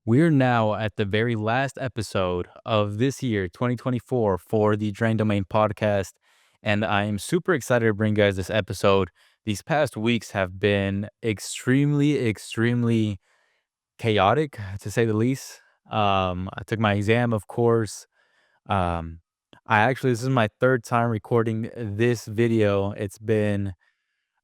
We're now at the very last episode of this year, 2024, for the Drain Domain podcast. And I'm super excited to bring you guys this episode. These past weeks have been extremely chaotic, to say the least. I took my exam, of course. Um, this is my third time recording this video. It's been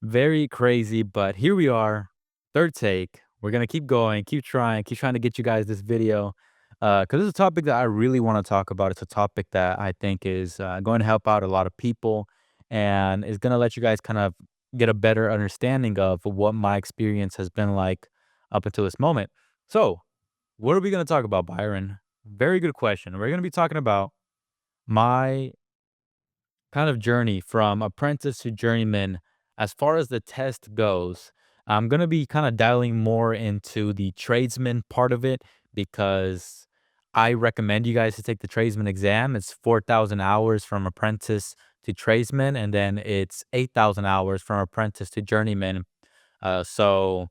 very crazy, but here we are, third take. We're gonna keep going, keep trying to get you guys this video, because it's a topic that I really want to talk about. It's a topic that I think is going to help out a lot of people, and is gonna let you guys kind of get a better understanding of what my experience has been like up until this moment. So, what are we gonna talk about, Byron? Very good question. We're gonna be talking about my kind of journey from apprentice to journeyman as far as the test goes. I'm going to be kind of dialing more into the tradesman part of it because I recommend you guys to take the tradesman exam. It's 4,000 hours from apprentice to tradesman, and then it's 8,000 hours from apprentice to journeyman. So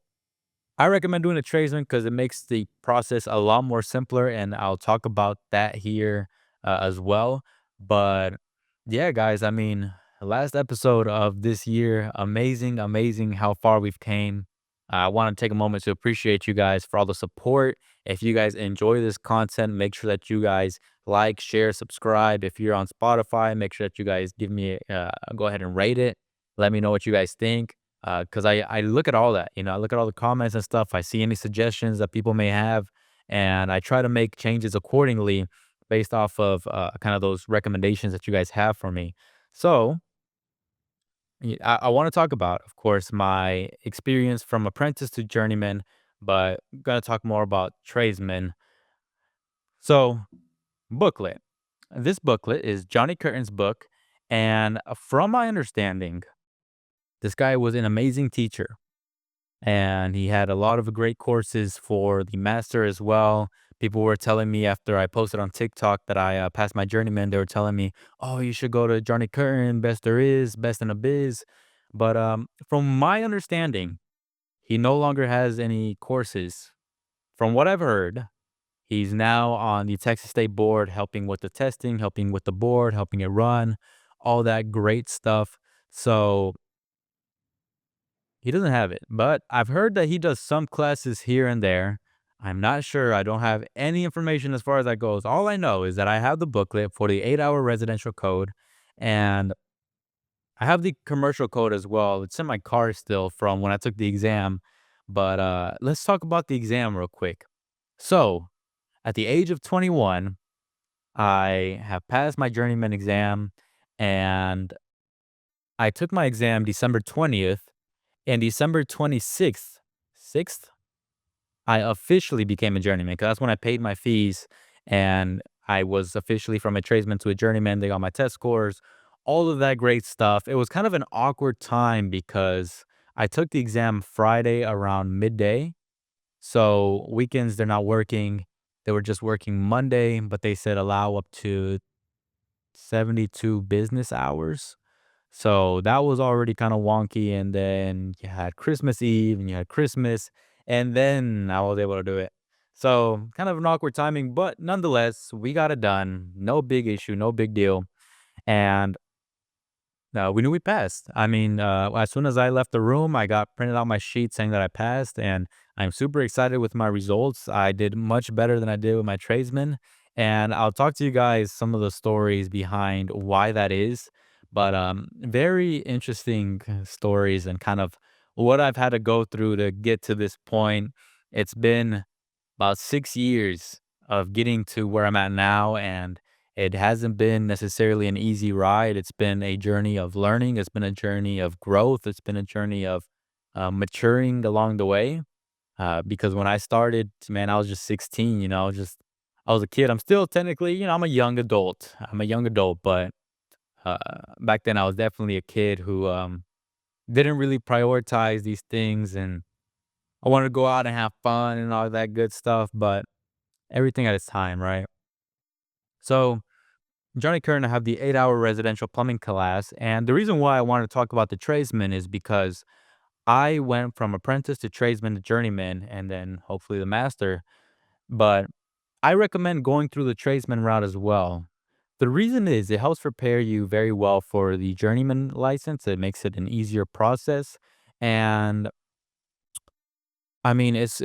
I recommend doing a tradesman because it makes the process a lot more simpler, and I'll talk about that here as well. But yeah, guys, I mean, last episode of this year, amazing how far we've came. I want to take a moment to appreciate you guys for all the support. If you guys enjoy this content, make sure that you guys like, share, subscribe. If you're on Spotify, make sure that you guys give me go ahead and rate it. Let me know what you guys think. Because I look at all that, I look at all the comments and stuff. I see any suggestions that people may have, and I try to make changes accordingly based off of kind of those recommendations that you guys have for me. So I want to talk about, of course, my experience from apprentice to journeyman, but I'm gonna talk more about tradesman. So booklet. This booklet is Johnny Curtin's book, and from my understanding, this guy was an amazing teacher and he had a lot of great courses for the master as well. People were telling me after I posted on TikTok that I passed my journeyman, they were telling me, "Oh, you should go to Johnny Curtin, best there is, best in the biz." But from my understanding, he no longer has any courses. From what I've heard, he's now on the Texas State board, helping with the testing, helping with the board, helping it run, all that great stuff. So he doesn't have it, but I've heard that he does some classes here and there. I'm not sure. I don't have any information as far as that goes. All I know is that I have the booklet for the 8-hour residential code, and I have the commercial code as well. It's in my car still from when I took the exam. But let's talk about the exam real quick. So, at the age of 21, I have passed my journeyman exam, and I took my exam December 20th, and December 26th, 6th, I officially became a journeyman because that's when I paid my fees and I was officially from a tradesman to a journeyman. They got my test scores, all of that great stuff. It was kind of an awkward time because I took the exam Friday around midday. So weekends, they're not working. They were just working Monday, but they said allow up to 72 business hours. So that was already kind of wonky. And then you had Christmas Eve and you had Christmas, and then I was able to do it. So kind of an awkward timing, but nonetheless, we got it done. No big issue, no big deal. And we knew we passed. I mean, as soon as I left the room, I got printed out my sheet saying that I passed, and I'm super excited with my results. I did much better than I did with my tradesman, and I'll talk to you guys some of the stories behind why that is. But very interesting stories and kind of what I've had to go through to get to this point. It's been about 6 years of getting to where I'm at now, and it hasn't been necessarily an easy ride. It's been a journey of learning. It's been a journey of growth. It's been a journey of maturing along the way. Because when I started, man, I was just 16. Just I was a kid. I'm still technically, I'm a young adult. I'm a young adult, but uh, back then I was definitely a kid who didn't really prioritize these things, and I wanted to go out and have fun and all that good stuff. But everything at its time, right? So Johnny Curtin, I have the 8-hour residential plumbing class. And the reason why I wanted to talk about the tradesman is because I went from apprentice to tradesman to journeyman and then hopefully the master. but I recommend going through the tradesman route as well. The reason is it helps prepare you very well for the journeyman license. It makes it an easier process. And I mean, it's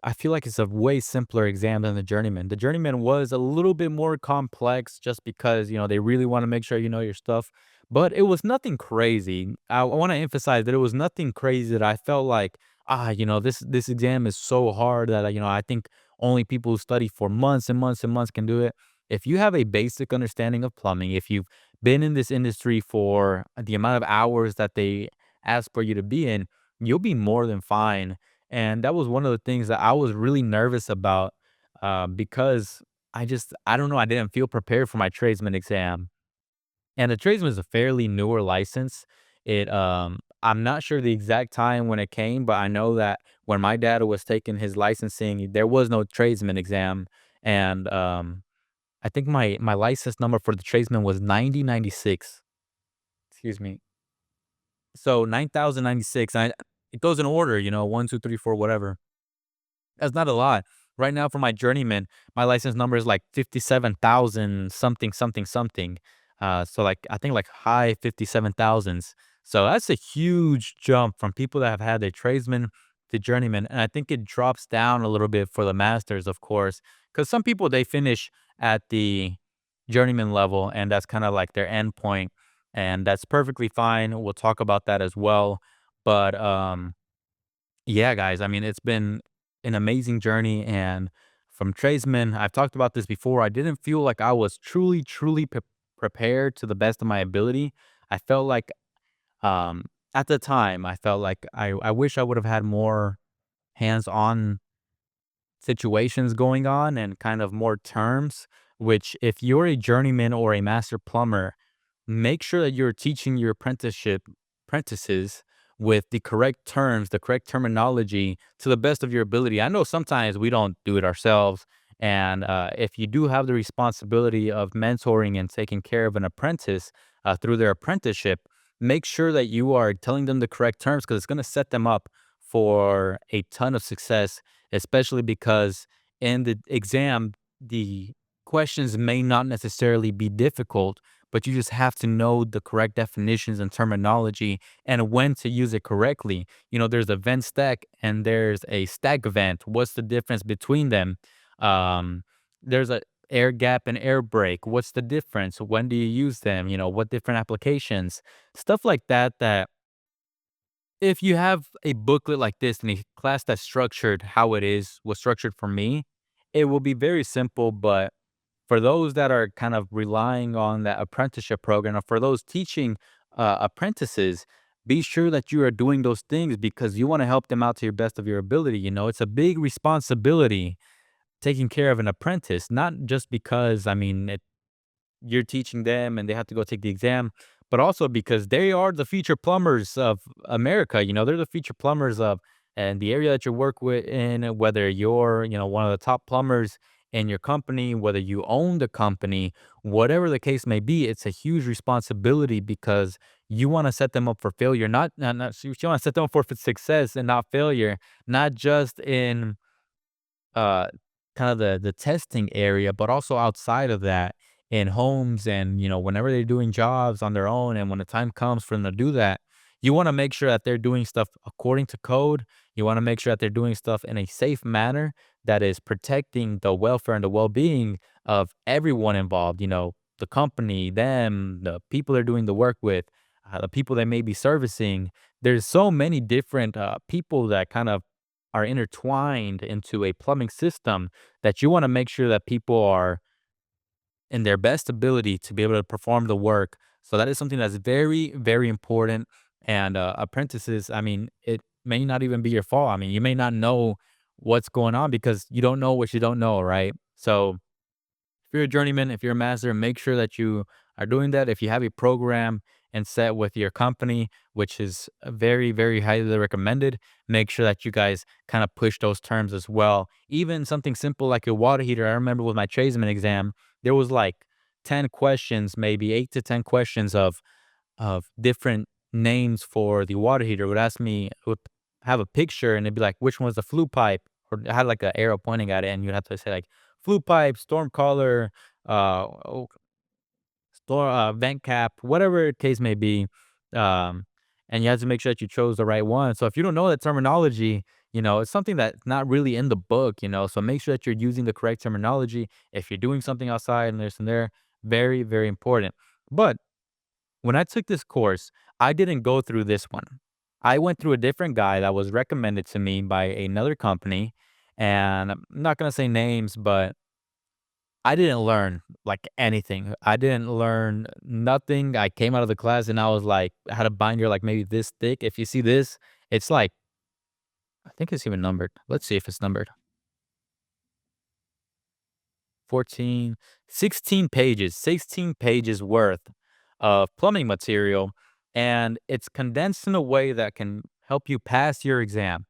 I feel like it's a way simpler exam than the journeyman. The journeyman was a little bit more complex just because, they really want to make sure you know your stuff, but it was nothing crazy. I want to emphasize that it was nothing crazy that I felt like, this exam is so hard that I think only people who study for months and months and months can do it. If you have a basic understanding of plumbing, if you've been in this industry for the amount of hours that they ask for you to be in, you'll be more than fine. And that was one of the things that I was really nervous about, because I don't know, I didn't feel prepared for my tradesman exam. And the tradesman is a fairly newer license. I'm not sure the exact time when it came, but I know that when my dad was taking his licensing, there was no tradesman exam. And I think my license number for the tradesman was 9096. Excuse me. So 9096. It goes in order, 1, 2, 3, 4, whatever. That's not a lot. Right now for my journeyman, my license number is like 57,000 something, something, something. So like I think like high 57,000s. So that's a huge jump from people that have had their tradesman to journeyman. And I think it drops down a little bit for the masters, of course, because some people they finish at the journeyman level and that's kind of like their end point. And that's perfectly fine. We'll talk about that as well. But yeah, guys. I mean, it's been an amazing journey. And from tradesmen, I've talked about this before. I didn't feel like I was truly, truly prepared to the best of my ability. I felt like, at the time, I felt like I wish I would have had more hands on situations going on and kind of more terms, which, if you're a journeyman or a master plumber, make sure that you're teaching your apprentices with the correct terms, the correct terminology to the best of your ability. I know sometimes we don't do it ourselves. And if you do have the responsibility of mentoring and taking care of an apprentice through their apprenticeship, make sure that you are telling them the correct terms because it's going to set them up for a ton of success, especially because in the exam, the questions may not necessarily be difficult, but you just have to know the correct definitions and terminology and when to use it correctly. There's a vent stack and there's a stack vent. What's the difference between them? There's a air gap and air brake. What's the difference? When do you use them? What different applications? Stuff like that that if you have a booklet like this and a class that's structured how it is was structured for me, it will be very simple. But for those that are kind of relying on that apprenticeship program, or for those teaching apprentices, be sure that you are doing those things because you want to help them out to your best of your ability. It's a big responsibility taking care of an apprentice, not just because, I mean, you're teaching them and they have to go take the exam, but also because they are the future plumbers of America. They're the future plumbers of and the area that you work with in, whether you're, one of the top plumbers in your company, whether you own the company, whatever the case may be, it's a huge responsibility because you want to set them up for failure, not you want to set them up for success and not failure, not just in uh, kind of the testing area, but also outside of that in homes and, whenever they're doing jobs on their own and when the time comes for them to do that, you want to make sure that they're doing stuff according to code. You want to make sure that they're doing stuff in a safe manner that is protecting the welfare and the well-being of everyone involved, the company, them, the people they're doing the work with, the people they may be servicing. There's so many different people that kind of are intertwined into a plumbing system that you want to make sure that people are in their best ability to be able to perform the work. So that is something that's very, very important. And apprentices, I mean, it may not even be your fault. I mean, you may not know what's going on because you don't know what you don't know, right? So if you're a journeyman, if you're a master, make sure that you are doing that. If you have a program and set with your company, which is very, very highly recommended, make sure that you guys kind of push those terms as well. Even something simple like a water heater. I remember with my tradesman exam, there was like 10 questions, maybe 8 to 10 questions of different names for the water heater. It would ask me, it would have a picture and it'd be like, which one's the flue pipe? or it had like an arrow pointing at it, and you'd have to say like flue pipe, storm collar, oh, vent cap, whatever the case may be. Um, and you have to make sure that you chose the right one. So if you don't know that terminology, it's something that's not really in the book. So make sure that you're using the correct terminology. If you're doing something outside and there's and there, very, very important. But when I took this course, I didn't go through this one. I went through a different guy that was recommended to me by another company. And I'm not going to say names, but I didn't learn like anything. I didn't learn nothing. I came out of the class and I was like, I had a binder like maybe this thick. If you see this, it's like, I think it's even numbered. Let's see if it's numbered. 14, 16 pages, 16 pages worth of plumbing material. And it's condensed in a way that can help you pass your exam.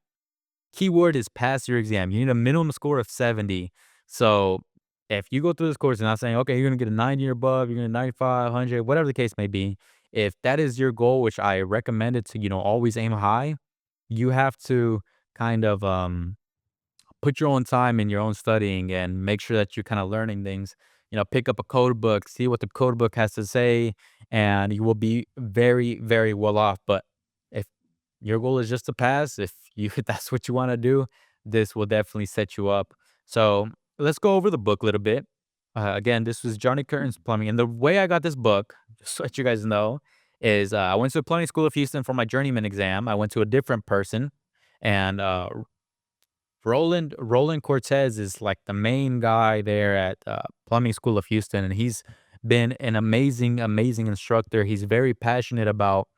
Keyword is pass your exam. You need a minimum score of 70. So if you go through this course and I'm saying, okay, you're going to get a 90 or above, you're going to 95, 100, whatever the case may be. If that is your goal, which I recommend it to, always aim high, you have to kind of, put your own time in your own studying and make sure that you're kind of learning things. Pick up a code book, see what the code book has to say, and you will be very, very well off. But if your goal is just to pass, if you if that's what you want to do, this will definitely set you up. So let's go over the book a little bit. Again, this was Johnny Curtin's Plumbing, and the way I got this book, just so that you guys know, is I went to the Plumbing School of Houston for my journeyman exam. I went to a different person, and Roland Cortez is like the main guy there at Plumbing School of Houston, and he's been an amazing, amazing instructor. He's very passionate about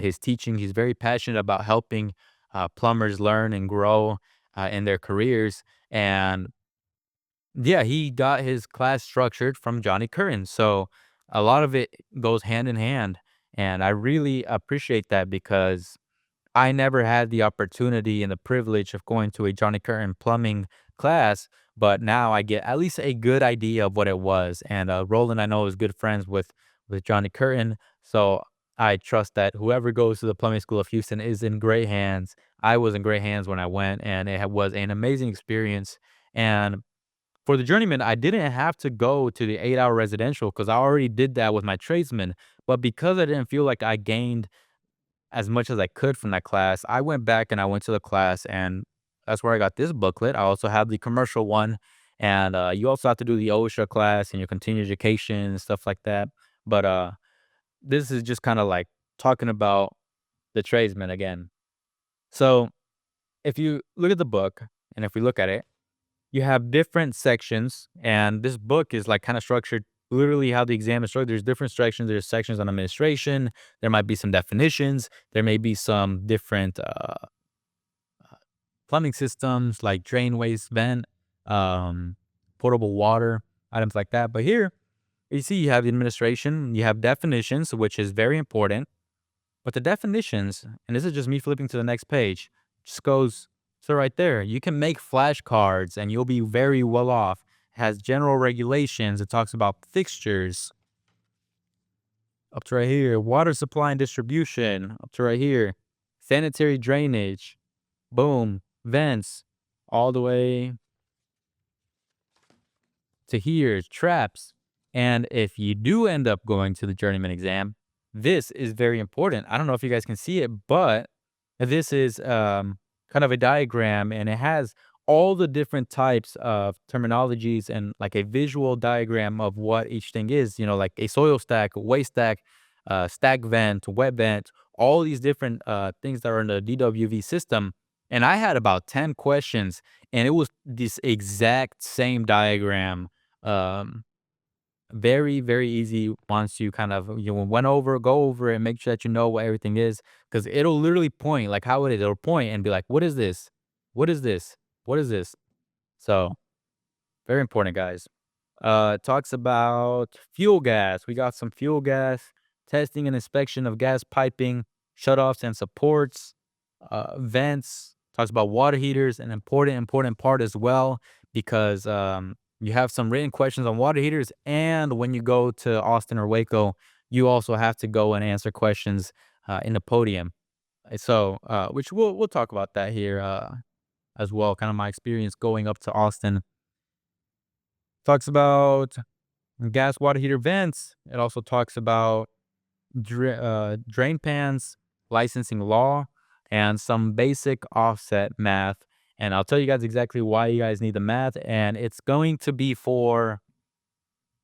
his teaching. He's very passionate about helping plumbers learn and grow in their careers. And yeah, he got his class structured from Johnny Curran, so a lot of it goes hand in hand, and I really appreciate that because I never had the opportunity and the privilege of going to a Johnny Curtin plumbing class, but now I get at least a good idea of what it was. And Roland, I know, is good friends with Johnny Curtin, so I trust that whoever goes to the plumbing school of Houston is in great hands. I was in great hands when I went, and was an amazing experience. And for the journeyman, I didn't have to go to the 8-hour residential because I already did that with my tradesman. But because I didn't feel like I gained as much as I could from that class, I went back and I went to the class, and that's where I got this booklet. I also have the commercial one, and you also have to do the OSHA class and your continuing education and stuff like that. But this is just kind of like talking about the tradesman again. So if you look at the book, and if we look at it, you have different sections, and this book is like kind of structured literally how the exam is structured. There's different sections. There's sections on administration. There might be some definitions. There may be some different plumbing systems like drain, waste, vent, um, potable water, items like that. But here you see you have administration, you have definitions, which is very important. But the definitions, and this is just me flipping to the next page, just goes so right there. You can make flashcards and you'll be very well off. It has general regulations. It talks about fixtures up to right here, water supply and distribution up to right here, sanitary drainage, boom, vents, all the way to here, traps. And if you do end up going to the journeyman exam, this is very important. I don't know if you guys can see it, but this is kind of a diagram, and it has all the different types of terminologies and like a visual diagram of what each thing is, like a soil stack, a waste stack, stack vent, wet vent, all these different things that are in the DWV system. And I had about 10 questions, and it was this exact same diagram. Um, Very, very easy once you kind of go over it and make sure that you know what everything is, because it'll literally point like how it is. It'll point and be like, "What is this? What is this? What is this?" So very important, guys. It talks about fuel gas. We got some fuel gas testing and inspection of gas piping, shutoffs and supports, vents. Talks about water heaters, an important part as well, because you have some written questions on water heaters, and when you go to Austin or Waco, you also have to go and answer questions in the podium. So, which we'll talk about that here. as well, kind of my experience going up to Austin. Talks about gas water heater vents. It also talks about drain pans, licensing law, and some basic offset math. And I'll tell you guys exactly why you guys need the math. And it's going to be for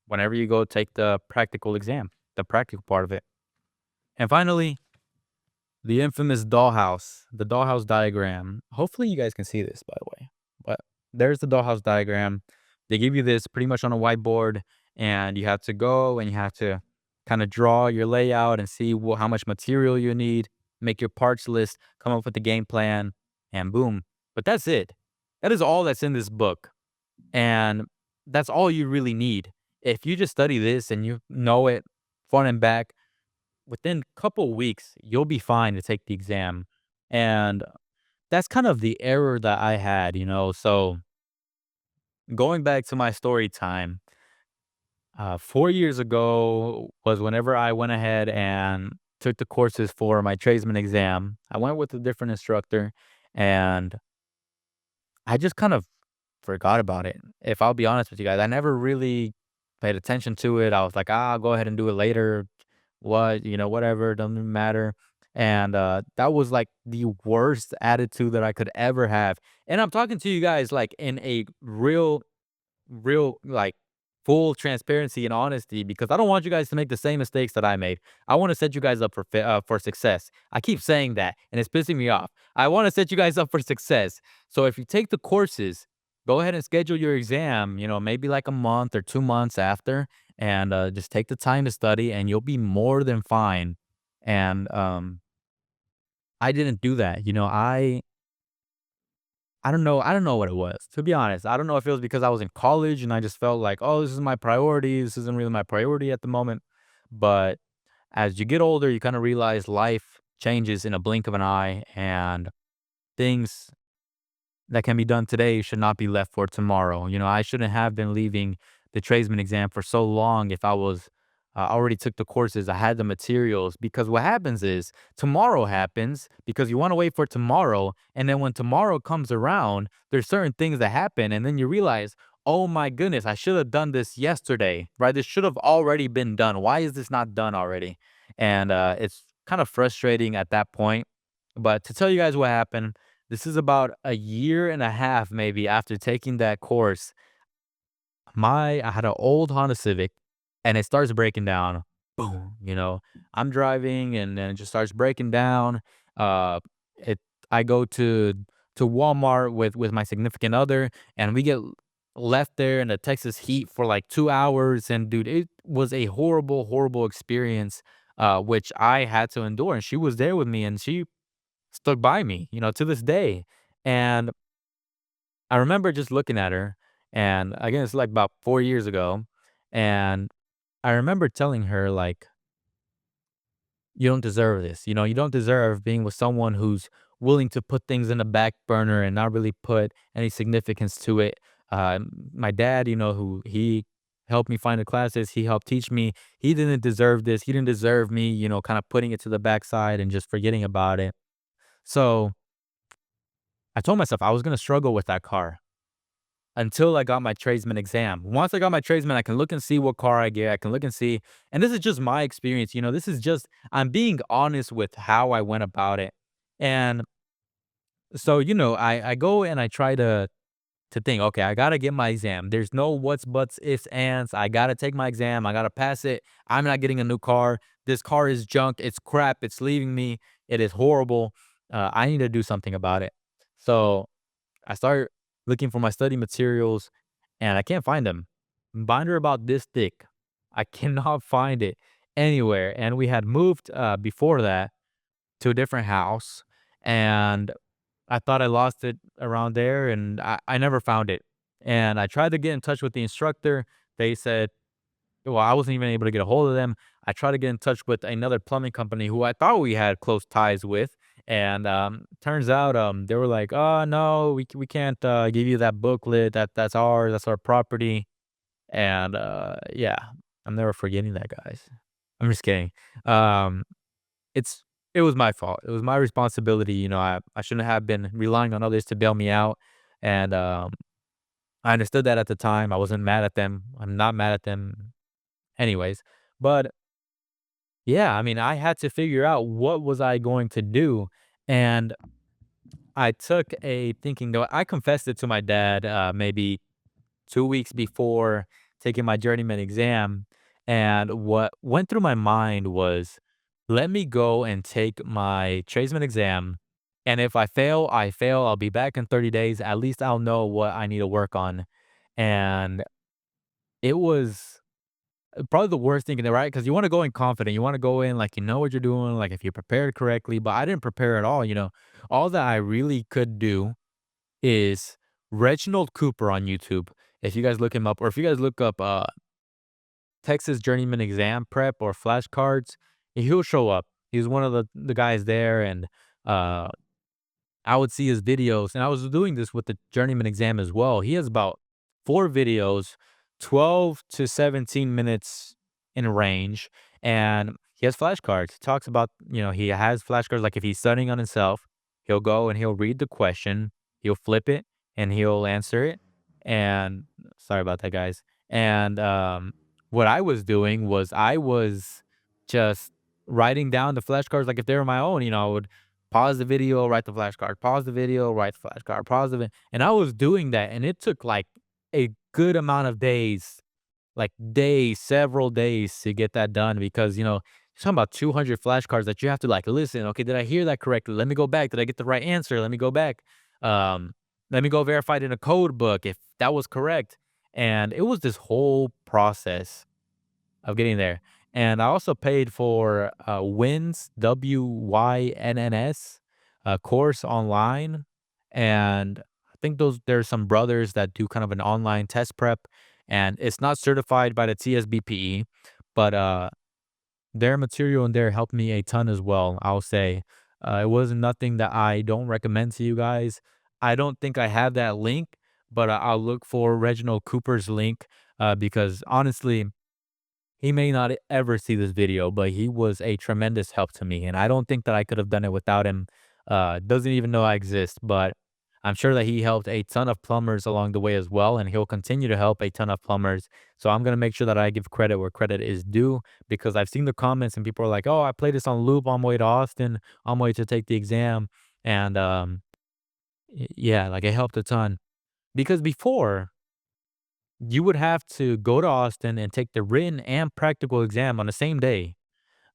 whenever you go take the practical exam, the practical part of it. And finally, the dollhouse diagram. Hopefully, you guys can see this, by the way. But there's the dollhouse diagram. They give you this pretty much on a whiteboard, and you have to go and you have to kind of draw your layout and see how much material you need, make your parts list, come up with the game plan, and boom. But that's it. That is all that's in this book. And that's all you really need. If you just study this and you know it front and back, within a couple weeks, you'll be fine to take the exam. And that's kind of the error that I had, you know. So going back to my story time, 4 years ago was whenever I went ahead and took the courses for my tradesman exam. I went with a different instructor and I just kind of forgot about it. If I'll be honest with you guys, I never really paid attention to it. I was like, I'll go ahead and do it later. What, whatever, doesn't matter. And that was like the worst attitude that I could ever have. And I'm talking to you guys like in a real, like, full transparency and honesty because I don't want you guys to make the same mistakes that I made. I want to set you guys up for success. I keep saying that, and it's pissing me off. I want to set you guys up for success. So if you take the courses, go ahead and schedule your exam. Maybe like a month or 2 months after, and just take the time to study, and you'll be more than fine. And I didn't do that. I don't know what it was, to be honest. I don't know if it was because I was in college and I just felt like, "Oh, this is my priority. This isn't really my priority at the moment." But as you get older, you kinda realize life changes in a blink of an eye, and things that can be done today should not be left for tomorrow. I shouldn't have been leaving the tradesman exam for so long if I was already took the courses, I had the materials. Because what happens is tomorrow happens because you want to wait for tomorrow. And then when tomorrow comes around, there's certain things that happen. And then you realize, oh my goodness, I should have done this yesterday, right? This should have already been done. Why is this not done already? And it's kind of frustrating at that point. But to tell you guys what happened, this is about a year and a half maybe after taking that course. I had an old Honda Civic and it starts breaking down. Boom, I'm driving and then it just starts breaking down. Uh it I go to Walmart with my significant other and we get left there in the Texas heat for like 2 hours and dude, it was a horrible horrible experience which I had to endure, and she was there with me and she stuck by me, to this day. And I remember just looking at her, and again, it's like about 4 years ago. And I remember telling her, like, you don't deserve this. You don't deserve being with someone who's willing to put things in the back burner and not really put any significance to it. My dad, who he helped me find the classes, he helped teach me. He didn't deserve this. He didn't deserve me, kind of putting it to the backside and just forgetting about it. So I told myself I was going to struggle with that car until I got my tradesman exam. Once I got my tradesman, I can look and see what car I get. I can look and see. And this is just my experience. This is just, I'm being honest with how I went about it. And so, I go and I try to think, okay, I gotta get my exam. There's no what's, buts, ifs, ands. I gotta take my exam. I gotta pass it. I'm not getting a new car. This car is junk. It's crap. It's leaving me. It is horrible. I need to do something about it. So I start looking for my study materials and I can't find them. Binder about this thick. I cannot find it anywhere. And we had moved before that to a different house. And I thought I lost it around there and I never found it. And I tried to get in touch with the instructor. They said, well, I wasn't even able to get a hold of them. I tried to get in touch with another plumbing company who I thought we had close ties with, and turns out they were like, "Oh no, we can't give you that booklet. That's ours. That's our property." And yeah, I'm never forgetting that, guys. I'm just kidding. Um, it's It was my fault. It was my responsibility, I shouldn't have been relying on others to bail me out, and, I understood that at the time. I wasn't mad at them. I'm not mad at them anyways, but yeah, I mean, I had to figure out what was I going to do, and I took a thinking though I confessed it to my dad, maybe 2 weeks before taking my journeyman exam, and what went through my mind was, "Let me go and take my tradesman exam, and if I fail, I fail. I'll be back in 30 days. At least I'll know what I need to work on." And it was probably the worst thing in the right, because you wanna go in confident, you wanna go in like you know what you're doing, like if you're prepared correctly, but I didn't prepare at all. All that I really could do is Reginald Cooper on YouTube. If you guys look him up, or if you guys look up, Texas Journeyman Exam Prep or flashcards, he'll show up. He's one of the guys there, and, uh I would see his videos, and I was doing this with the journeyman exam as well. He has about 4 videos, 12 to 17 minutes in range, and he has flashcards. He talks about, he has flashcards, like if he's studying on himself, he'll go and he'll read the question, he'll flip it, and he'll answer it. And sorry about that, guys. And what I was doing was I was just writing down the flashcards like if they were my own. I would pause the video, write the flashcard, pause the video, write the flashcard, pause the and I was doing that, and it took, like, a good amount of days, like, days, several days to get that done because, you're talking about 200 flashcards that you have to, like, listen, "Okay, did I hear that correctly? Let me go back. Did I get the right answer? Let me go back. Um, let me go verify it in a code book if that was correct." And it was this whole process of getting there. And I also paid for WYNS, WYNNS, a course online. And I think there's some brothers that do kind of an online test prep, and it's not certified by the TSBPE, but their material in there helped me a ton as well. I'll say it was nothing that I don't recommend to you guys. I don't think I have that link, but I'll look for Reginald Cooper's link because honestly, he may not ever see this video, but he was a tremendous help to me, and I don't think that I could have done it without him. Doesn't even know I exist, but I'm sure that he helped a ton of plumbers along the way as well, and he'll continue to help a ton of plumbers. So I'm gonna make sure that I give credit where credit is due because I've seen the comments and people are like, "Oh, I played this on loop on my way to Austin, on my way to take the exam," and yeah, like it helped a ton because before you would have to go to Austin and take the written and practical exam on the same day.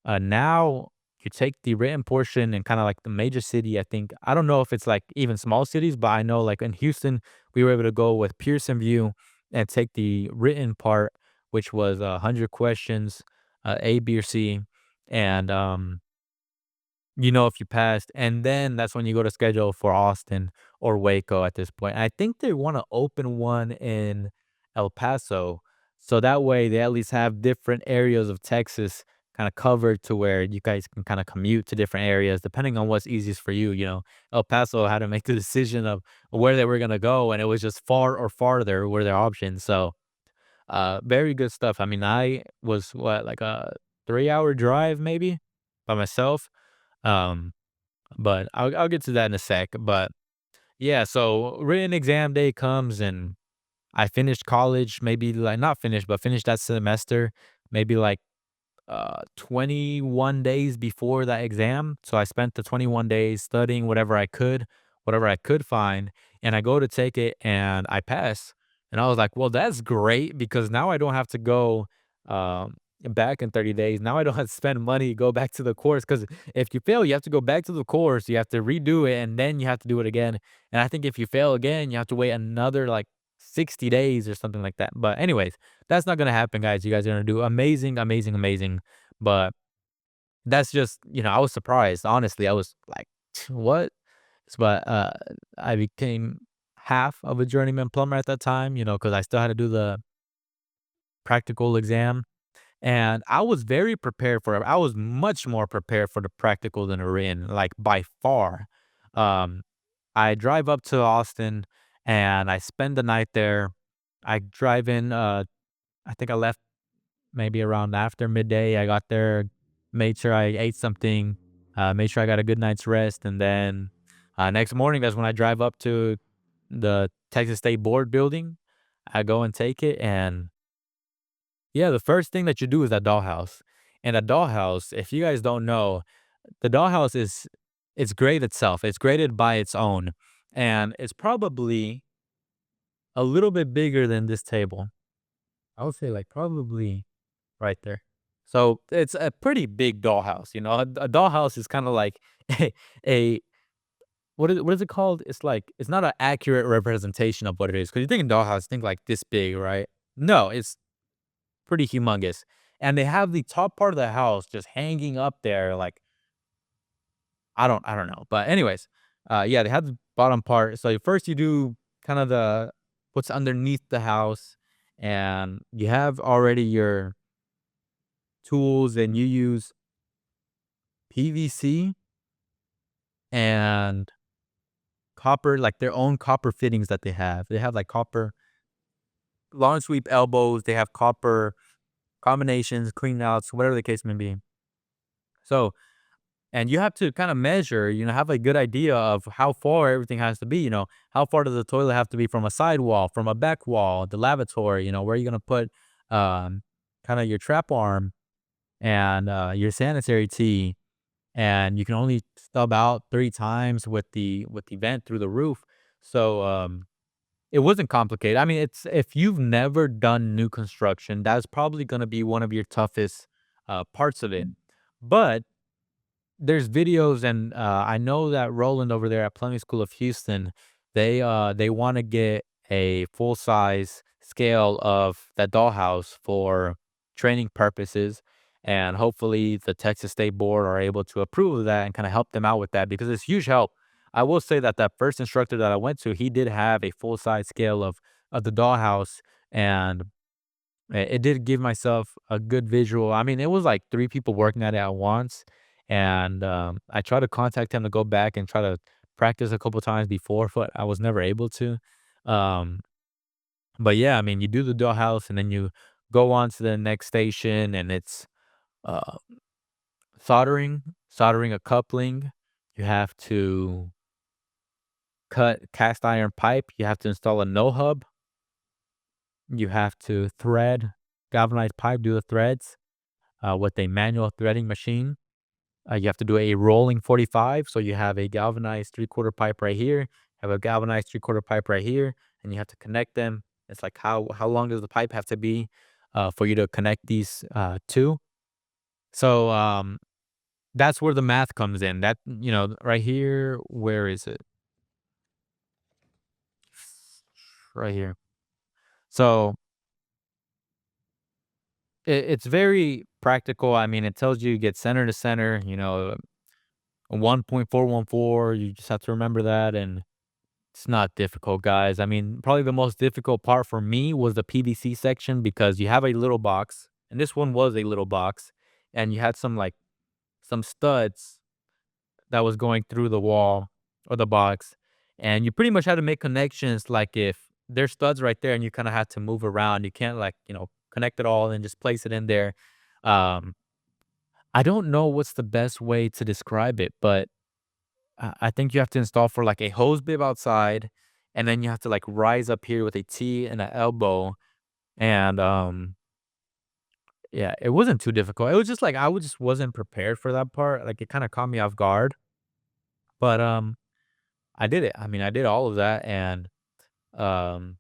Now you take the written portion in kind of like the major city. I think I don't know if it's like even small cities, but I know like in Houston we were able to go with Pearson View and take the written part, which was 100 questions, A, B, or C, and if you passed, and then that's when you go to schedule for Austin or Waco at this point. I think they wanna open one in El Paso, so that way they at least have different areas of Texas kinda covered to where you guys can kinda commute to different areas depending on what's easiest for you. El Paso had to make the decision of where they were gonna go, and it was just far or farther were their options, so, very good stuff. I mean, I was, what, like a 3-hour drive maybe by myself? Um but I'll get to that in a sec. But yeah, so written exam day comes and I finished college, maybe like not finished, but finished that semester, maybe like 21 days before that exam. So I spent the 21 days studying whatever I could find, and I go to take it and I pass. And I was like, well, that's great because now I don't have to go back in 30 days. Now I don't have to spend money to go back to the course because if you fail, you have to go back to the course, you have to redo it, and then you have to do it again. And I think if you fail again, you have to wait another like 60 days or something like that. But anyways, that's not gonna happen, guys. You guys are gonna do amazing, amazing, amazing. But that's just, I was surprised. Honestly, I was like, what? But I became half of a journeyman plumber at that time, because I still had to do the practical exam. And I was very prepared for it. I was much more prepared for the practical than the written, like by far. Um, I drive up to Austin and I spend the night there. I drive in, I think I left maybe around after midday. I got there, made sure I ate something. make sure I got a good night's rest, and then next morning, that's when I drive up to the Texas State Board building. I go and take it, and yeah, the first thing that you do is that dollhouse. And a dollhouse, if you guys don't know, the dollhouse is it's great itself. It's graded by its own, and it's probably a little bit bigger than this table. I would say like probably right there. So it's a pretty big dollhouse. You know, a dollhouse is kind of like a, a what is it called? It's like it's not an accurate representation of what it is. Because you think a dollhouse, think like this big, right? No, it's pretty humongous. And they have the top part of the house just hanging up there, like I don't know. But anyways, yeah, they have the bottom part. So first you do kind of the what's underneath the house, and you have already your tools, and you use PVC and copper, like their own copper fittings that they have. They have like copper lawn sweep elbows, they have copper combinations, clean outs, whatever the case may be. So, and you have to kind of measure, have a good idea of how far everything has to be. How far does the toilet have to be from a side wall, from a back wall, the lavatory, where are you going to put um, kind of your trap arm and your sanitary tee. And you can only stub out 3 times with the vent through the roof. So, it wasn't complicated. I mean, it's if you've never done new construction, that's probably gonna be one of your toughest, parts of it. But there's videos, and, I know that Roland over there at Plumbing School of Houston, they wanna get a full size scale of that dollhouse for training purposes, and hopefully the Texas State Board are able to approve of that and kinda help them out with that because it's huge help. I will say that that first instructor that I went to, he did have a full size scale of the dollhouse, and it did give myself a good visual. I mean, it was like 3 people working at it at once, and, I tried to contact him to go back and try to practice a couple times before, but I was never able to. Um, but yeah, I mean, you do the dollhouse, and then you go on to the next station, and it's, uh, soldering a coupling. You have to cut cast iron pipe. You have to install a no hub. You have to thread galvanized pipe, do the threads, with a manual threading machine. You have to do a rolling 45. So you have a galvanized three-quarter pipe right here, have a galvanized three-quarter pipe right here, and you have to connect them. It's like how long does the pipe have to be for you to connect these two? So that's where the math comes in. That right here, where is it? Right here. So it's very practical. I mean, it tells you get center to center. 1.414. You just have to remember that, and it's not difficult, guys. I mean, probably the most difficult part for me was the PVC section because you have a little box, and this one was a little box, and you had some studs that was going through the wall or the box, and you pretty much had to make connections. Like if there's studs right there, and you kind of had to move around. You can't like connect it all and just place it in there. Um, I don't know what's the best way to describe it, but I think you have to install for like a hose bib outside, and then you have to like rise up here with a T and an elbow. And yeah, it wasn't too difficult. It was just like just wasn't prepared for that part. Like it kind of caught me off guard. But I did it. I mean, I did all of that, and um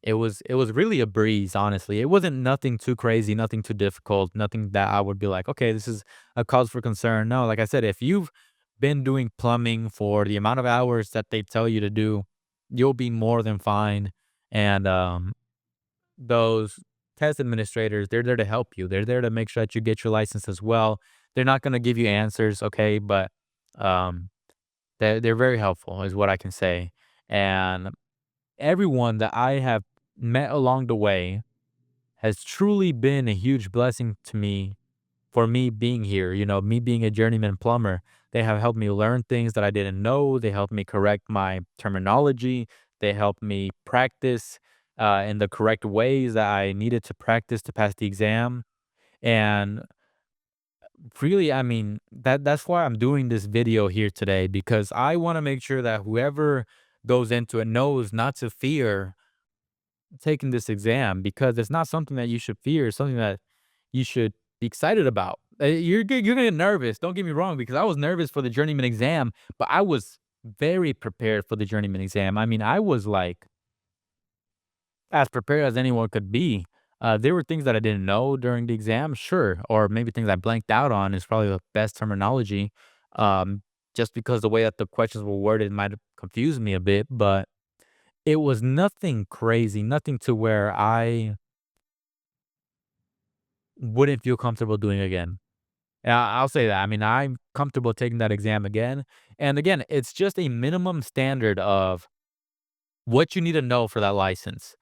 it was really a breeze, honestly. It wasn't nothing too crazy, nothing too difficult, nothing that I would be like, okay, this is a cause for concern. No, like I said, if you've been doing plumbing for the amount of hours that they tell you to do, you'll be more than fine. And those test administrators, they're there to help you. They're there to make sure that you get your license as well. They're not going to give you answers, okay, but um, they're very helpful, is what I can say. And everyone that I have met along the way has truly been a huge blessing to me for me being here, me being a journeyman plumber. They have helped me learn things that I didn't know. They helped me correct my terminology. They helped me practice in the correct ways that I needed to practice to pass the exam. And really, I mean, that's why I'm doing this video here today, because I want to make sure that whoever goes into it knows not to fear taking this exam, because it's not something that you should fear. It's something that you should be excited about. You're gonna get nervous. Don't get me wrong, because I was nervous for the journeyman exam, but I was very prepared for the journeyman exam. I mean, I was like as prepared as anyone could be. There were things that I didn't know during the exam, sure, or maybe things I blanked out on is probably the best terminology. Um, just because the way that the questions were worded might have confused me a bit, but it was nothing crazy, nothing to where I wouldn't feel comfortable doing again. Yeah, I'll say that. I mean, I'm comfortable taking that exam again. And again, it's just a minimum standard of what you need to know for that license.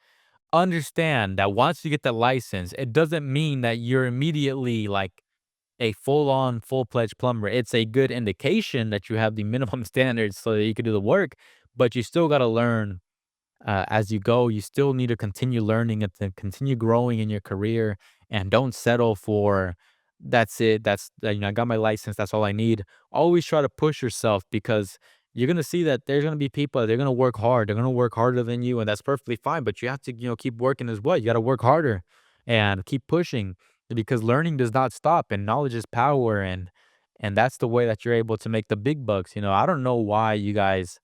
Understand that once you get the license, it doesn't mean that you're immediately like a full on, full pledged plumber. It's a good indication that you have the minimum standards so that you can do the work, but you still got to learn as you go. You still need to continue learning and to continue growing in your career, and don't settle for that's it. I got my license. That's all I need. Always try to push yourself, because you're gonna see that there's gonna be people. They're gonna work hard. They're gonna work harder than you, and that's perfectly fine. But you have to, keep working as well. You got to work harder and keep pushing, because learning does not stop, and knowledge is power, and that's the way that you're able to make the big bucks. I don't know why you guys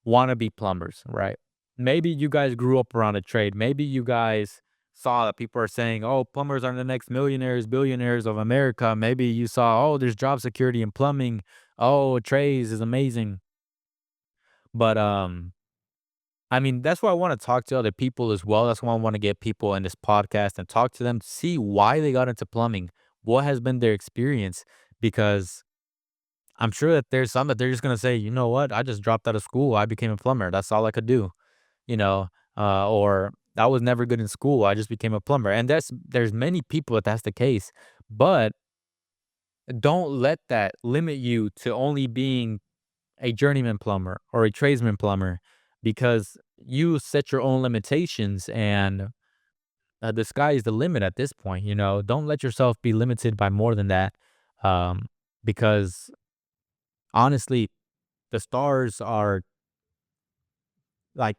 wanna be plumbers, right? Maybe you guys grew up around a trade. Maybe you guys saw that people are saying, "Oh, plumbers are the next millionaires, billionaires of America." Maybe you saw, "Oh, there's job security in plumbing. Oh, trades is amazing." But I mean, that's why I want to talk to other people as well. That's why I want to get people in this podcast and talk to them, to see why they got into plumbing, what has been their experience, because I'm sure that there's some that they're just gonna say, "You know what? I just dropped out of school. I became a plumber. That's all I could do." Or I was never good in school. I just became a plumber. And there's many people that that's the case, but don't let that limit you to only being a journeyman plumber or a tradesman plumber, because you set your own limitations, and the sky is the limit at this point. Don't let yourself be limited by more than that, um, because honestly, the stars are like,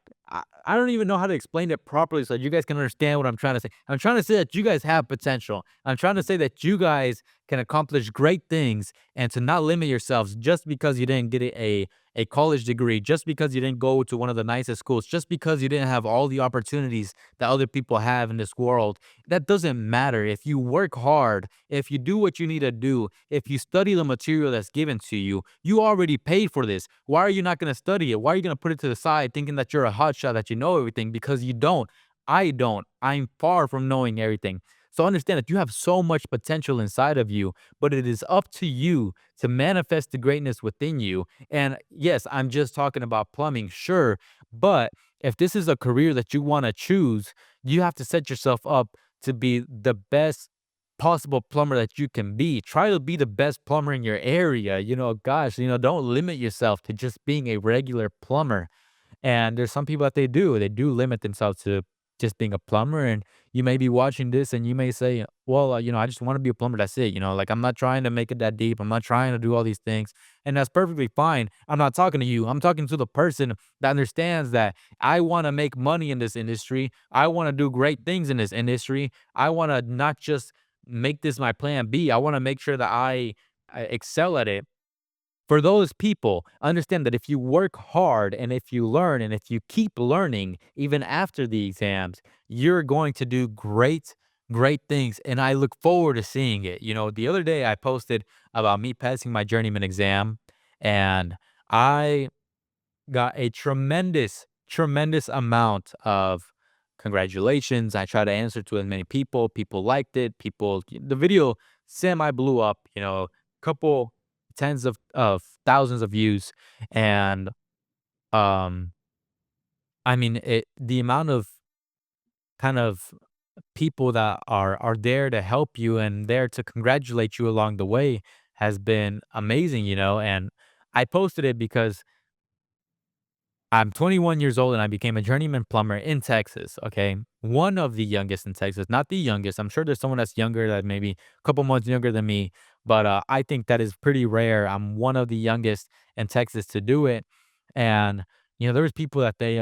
I don't even know how to explain it properly so that you guys can understand what I'm trying to say. I'm trying to say that you guys have potential. I'm trying to say that you guys can accomplish great things, and to not limit yourselves just because you didn't get a college degree, just because you didn't go to one of the nicest schools, just because you didn't have all the opportunities that other people have in this world. That doesn't matter. If you work hard, if you do what you need to do, if you study the material that's given to you, you already paid for this. Why are you not going to study it? Why are you going to put it to the side thinking that you're a hotshot, that you know everything? Because you don't. I don't. I'm far from knowing everything. So understand that you have so much potential inside of you, but it is up to you to manifest the greatness within you. And yes, I'm just talking about plumbing, sure, but if this is a career that you want to choose, you have to set yourself up to be the best possible plumber that you can be. Try to be the best plumber in your area. Gosh, don't limit yourself to just being a regular plumber. And there's some people that they do limit themselves to just being a plumber. And you may be watching this and you may say, well, I just want to be a plumber. That's it. Like, I'm not trying to make it that deep. I'm not trying to do all these things. And that's perfectly fine. I'm not talking to you. I'm talking to the person that understands that I want to make money in this industry. I want to do great things in this industry. I want to not just make this my plan B. I want to make sure that I excel at it. For those people, understand that if you work hard and if you learn and if you keep learning even after the exams, you're going to do great, great things. And I look forward to seeing it. The other day I posted about me passing my journeyman exam, and I got a tremendous, tremendous amount of congratulations. I tried to answer to as many people. People liked it. The video semi blew up, couple tens of thousands of views. And um, I mean, the amount of kind of people that are there to help you and there to congratulate you along the way has been amazing. And I posted it because I'm 21 years old and I became a journeyman plumber in Texas. Okay. One of the youngest in Texas, not the youngest. I'm sure there's someone that's younger, that maybe a couple months younger than me, but I think that is pretty rare. I'm one of the youngest in Texas to do it. And, there was people that they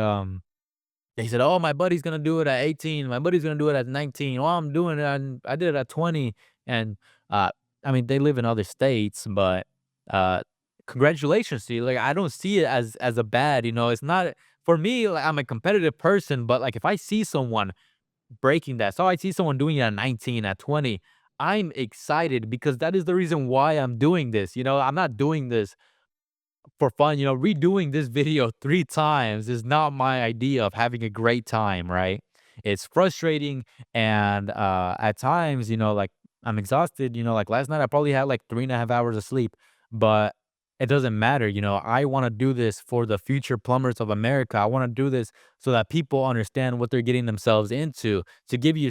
said, "Oh, my buddy's gonna do it at 18. My buddy's gonna do it at 19. Oh, I'm doing it. I did it at 20." And uh, I mean, they live in other states, but uh, congratulations to you. Like, I don't see it as a bad. It's not for me. Like, I'm a competitive person, but like if I see someone breaking that, so I see someone doing it at 19, at 20. I'm excited because that is the reason why I'm doing this. I'm not doing this for fun. Redoing this video 3 times is not my idea of having a great time, right? It's frustrating and, at times, like, I'm exhausted. Like, last night, I probably had, like, 3.5 hours of sleep, but it doesn't matter. I wanna do this for the future plumbers of America. I wanna do this so that people understand what they're getting themselves into, to give you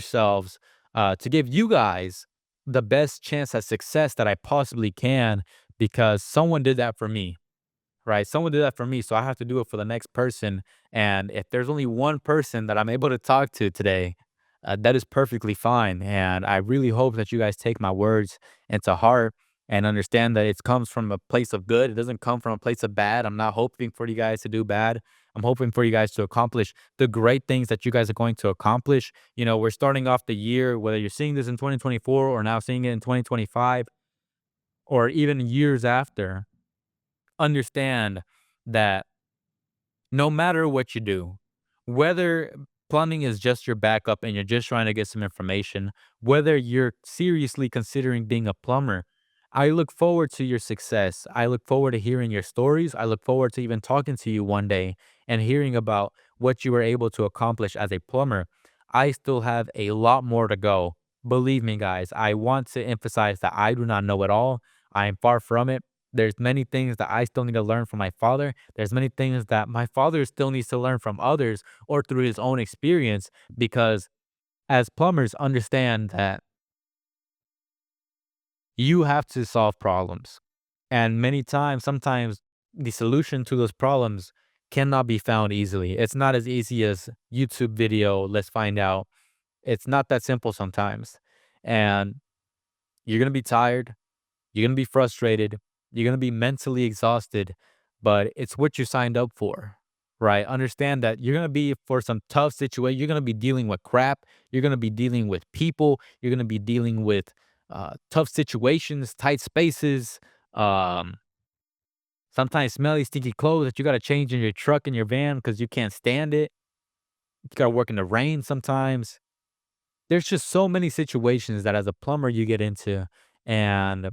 guys the best chance at success that I possibly can, because someone did that for me. Right? Someone did that for me, so I have to do it for the next person. And if there's only one person that I'm able to talk to today, that is perfectly fine. And I really hope that you guys take my words into heart and understand that it comes from a place of good. It doesn't come from a place of bad. I'm not hoping for you guys to do bad. I'm hoping for you guys to accomplish the great things that you guys are going to accomplish. We're starting off the year, whether you're seeing this in 2024 or now seeing it in 2025 or even years after. Understand that no matter what you do, whether plumbing is just your backup and you're just trying to get some information, whether you're seriously considering being a plumber, I look forward to your success. I look forward to hearing your stories. I look forward to even talking to you one day and hearing about what you were able to accomplish as a plumber. I still have a lot more to go. Believe me, guys, I want to emphasize that I do not know it all. I am far from it. There's many things that I still need to learn from my father. There's many things that my father still needs to learn from others or through his own experience, because as plumbers, understand that you have to solve problems. And many times, sometimes the solution to those problems cannot be found easily. It's not as easy as YouTube video, let's find out. It's not that simple sometimes. And you're going to be tired. You're gonna be frustrated. You're gonna be mentally exhausted, but it's what you signed up for, right? Understand that you're gonna be for some tough situation. You're gonna be dealing with crap. You're gonna be dealing with people. You're gonna be dealing with tough situations, tight spaces, um, sometimes smelly, stinky clothes that you gotta change in your truck and your van because you can't stand it. You gotta work in the rain sometimes. There's just so many situations that as a plumber you get into, and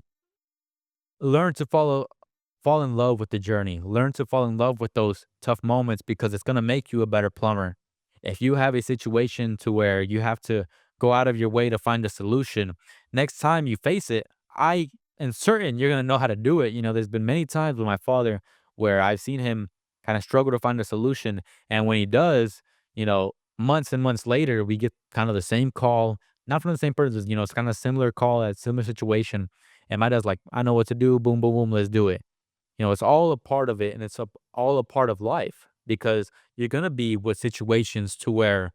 learn to fall in love with the journey. Learn to fall in love with those tough moments because it's going to make you a better plumber. If you have a situation to where you have to go out of your way to find a solution, next time you face it, I am certain you're going to know how to do it. There's been many times with my father where I've seen him kind of struggle to find a solution. And when he does, months and months later, we get kind of the same call, not from the same person, it's kind of similar call at similar situation. And my dad's like, I know what to do. Boom, boom, boom. Let's do it. It's all a part of it, and all a part of life, because you're going to be with situations to where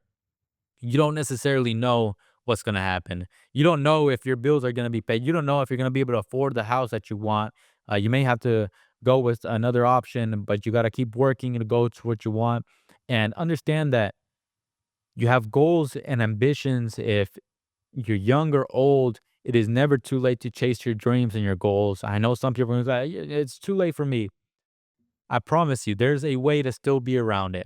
you don't necessarily know what's going to happen. You don't know if your bills are going to be paid. You don't know if you're going to be able to afford the house that you want. You may have to go with another option, but you got to keep working to go to what you want. And understand that you have goals and ambitions. If you're young or old, it is never too late to chase your dreams and your goals. I know some people are like, It's too late for me." I promise you, there's a way to still be around it.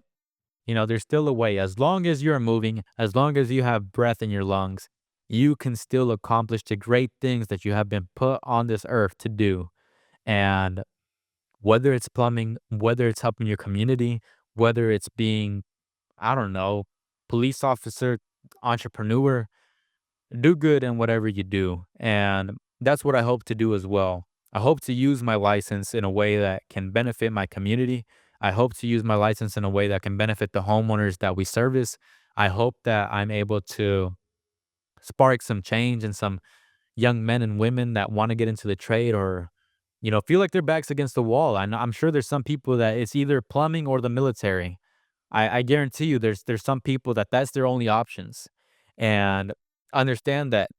There's still a way. As long as you're moving, as long as you have breath in your lungs, you can still accomplish the great things that you have been put on this earth to do. And whether it's plumbing, whether it's helping your community, whether it's being, I don't know, police officer, entrepreneur, do good in whatever you do. And that's what I hope to do as well. I hope to use my license in a way that can benefit my community. I hope to use my license in a way that can benefit the homeowners that we service. I hope that I'm able to spark some change in some young men and women that want to get into the trade, or feel like their back's against the wall. I'm sure there's some people that it's either plumbing or the military. I guarantee you there's some people that that's their only options. And understand that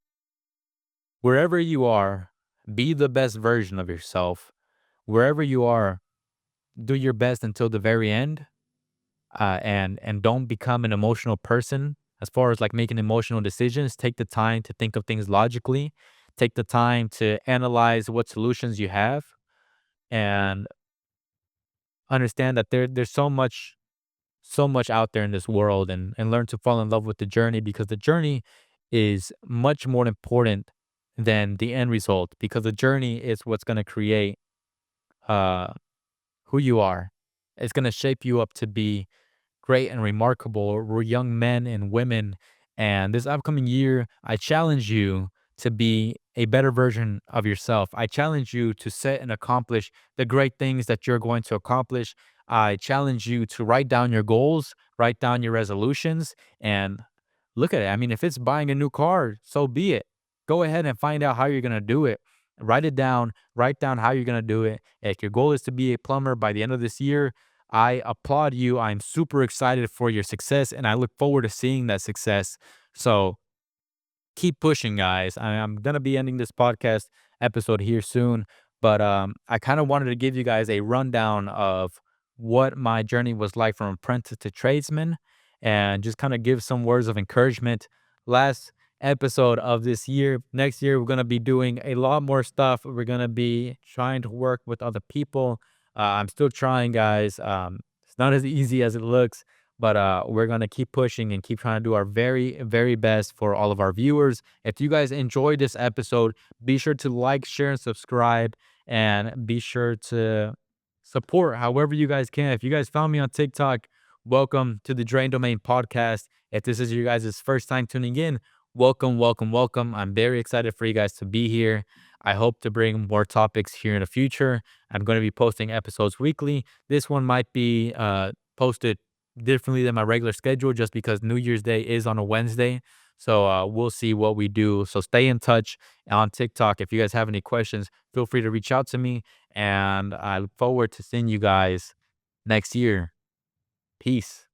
wherever you are, be the best version of yourself. Wherever you are, do your best until the very end. And don't become an emotional person as far as like making emotional decisions. Take the time to think of things logically. Take the time to analyze what solutions you have, and understand that there's so much out there in this world, and learn to fall in love with the journey, because the journey is much more important than the end result, because the journey is what's going to create uh who you are. It's going to shape you up to be great and remarkable. We're young men and women. And this upcoming year, I challenge you to be a better version of yourself. I challenge you to set and accomplish the great things that you're going to accomplish. I challenge you to write down your goals, write down your resolutions, and look at it. I mean, if it's buying a new car, so be it. Go ahead and find out how you're going to do it. Write it down, write down how you're going to do it. If your goal is to be a plumber by the end of this year, I applaud you. I'm super excited for your success, and I look forward to seeing that success. So keep pushing, guys. I'm gonna be ending this podcast episode here soon, but I kind of wanted to give you guys a rundown of what my journey was like from apprentice to tradesman, and just kind of give some words of encouragement. Last episode of this year. Next year, we're gonna be doing a lot more stuff. We're gonna be trying to work with other people. I'm still trying, guys. It's not as easy as it looks, but we're gonna keep pushing and keep trying to do our very, very best for all of our viewers. If you guys enjoyed this episode, be sure to like, share, and subscribe, and be sure to support however you guys can. If you guys found me on TikTok, welcome to the Drain Domain podcast. If this is your guys' first time tuning in, welcome, welcome, welcome. I'm very excited for you guys to be here. I hope to bring more topics here in the future. I'm going to be posting episodes weekly. This one might be posted differently than my regular schedule, just because New Year's Day is on a Wednesday. So we'll see what we do. So stay in touch on TikTok. If you guys have any questions, feel free to reach out to me. And I look forward to seeing you guys next year. Peace.